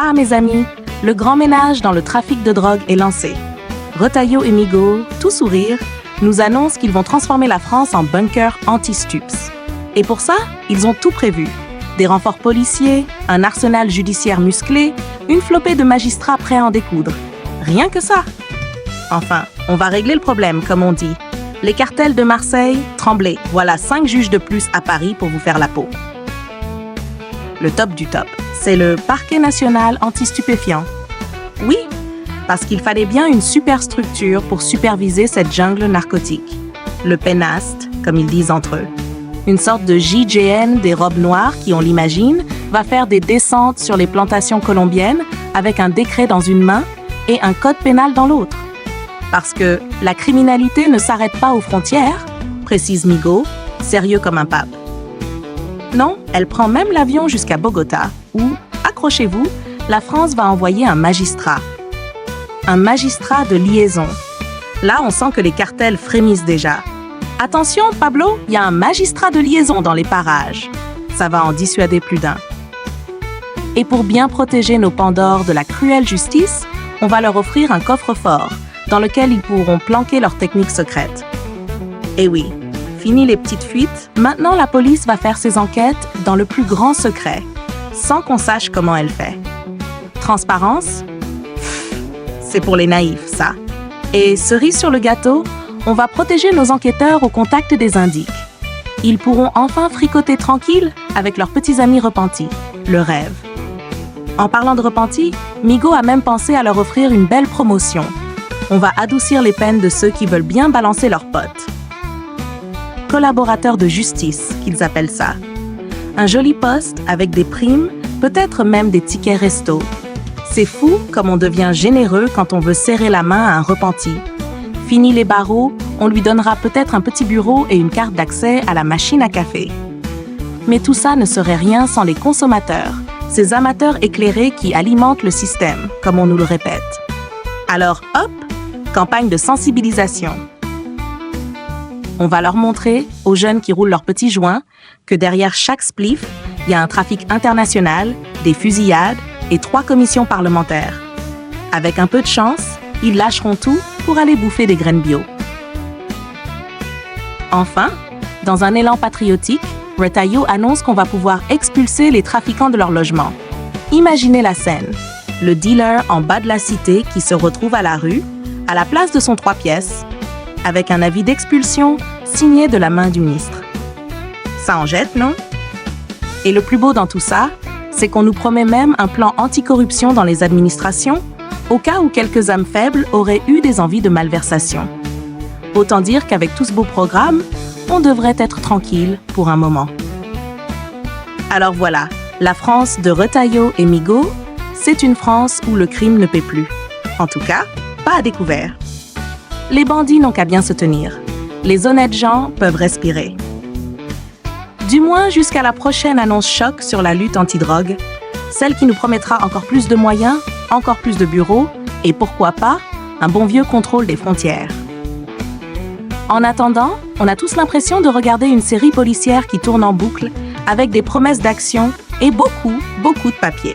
Ah, mes amis, le grand ménage dans le trafic de drogue est lancé. Retailleau et Migaud, tout sourire, nous annoncent qu'ils vont transformer la France en bunker anti-stups. Et pour ça, ils ont tout prévu. Des renforts policiers, un arsenal judiciaire musclé, une flopée de magistrats prêts à en découdre. Rien que ça. Enfin, on va régler le problème, comme on dit. Les cartels de Marseille, tremblez, voilà 5 juges de plus à Paris pour vous faire la peau. Le top du top, c'est le Parquet national anti-stupéfiants. Oui, parce qu'il fallait bien une super structure pour superviser cette jungle narcotique. Le PENAST, comme ils disent entre eux. Une sorte de JGN des robes noires qui, on l'imagine, va faire des descentes sur les plantations colombiennes avec un décret dans une main et un code pénal dans l'autre. Parce que la criminalité ne s'arrête pas aux frontières, précise Migaud, sérieux comme un pape. Non, elle prend même l'avion jusqu'à Bogota, où, accrochez-vous, la France va envoyer un magistrat. Un magistrat de liaison. Là, on sent que les cartels frémissent déjà. Attention, Pablo, il y a un magistrat de liaison dans les parages. Ça va en dissuader plus d'un. Et pour bien protéger nos Pandores de la cruelle justice, on va leur offrir un coffre-fort dans lequel ils pourront planquer leurs techniques secrètes. Et oui, fini les petites fuites, maintenant la police va faire ses enquêtes dans le plus grand secret, sans qu'on sache comment elle fait. Transparence? C'est pour les naïfs, ça. Et cerise sur le gâteau, on va protéger nos enquêteurs au contact des indiques. Ils pourront enfin fricoter tranquille avec leurs petits amis repentis. Le rêve. En parlant de repentis, Migaud a même pensé à leur offrir une belle promotion. On va adoucir les peines de ceux qui veulent bien balancer leurs potes. Collaborateurs de justice, qu'ils appellent ça. Un joli poste avec des primes, peut-être même des tickets resto. C'est fou comme on devient généreux quand on veut serrer la main à un repenti. Fini les barreaux, on lui donnera peut-être un petit bureau et une carte d'accès à la machine à café. Mais tout ça ne serait rien sans les consommateurs, ces amateurs éclairés qui alimentent le système, comme on nous le répète. Alors hop, campagne de sensibilisation. On va leur montrer, aux jeunes qui roulent leurs petits joints, que derrière chaque spliff, il y a un trafic international, des fusillades et 3 commissions parlementaires. Avec un peu de chance, ils lâcheront tout pour aller bouffer des graines bio. Enfin, dans un élan patriotique, Retailleau annonce qu'on va pouvoir expulser les trafiquants de leur logement. Imaginez la scène. Le dealer en bas de la cité qui se retrouve à la rue, à la place de son 3 pièces, avec un avis d'expulsion signé de la main du ministre. Ça en jette, non? Et le plus beau dans tout ça, c'est qu'on nous promet même un plan anticorruption dans les administrations, au cas où quelques âmes faibles auraient eu des envies de malversation. Autant dire qu'avec tout ce beau programme, on devrait être tranquille pour un moment. Alors voilà, la France de Retailleau et Migaud, c'est une France où le crime ne paie plus. En tout cas, pas à découvert. Les bandits n'ont qu'à bien se tenir. Les honnêtes gens peuvent respirer. Du moins jusqu'à la prochaine annonce choc sur la lutte anti-drogue, celle qui nous promettra encore plus de moyens, encore plus de bureaux et pourquoi pas, un bon vieux contrôle des frontières. En attendant, on a tous l'impression de regarder une série policière qui tourne en boucle avec des promesses d'action et beaucoup de papier.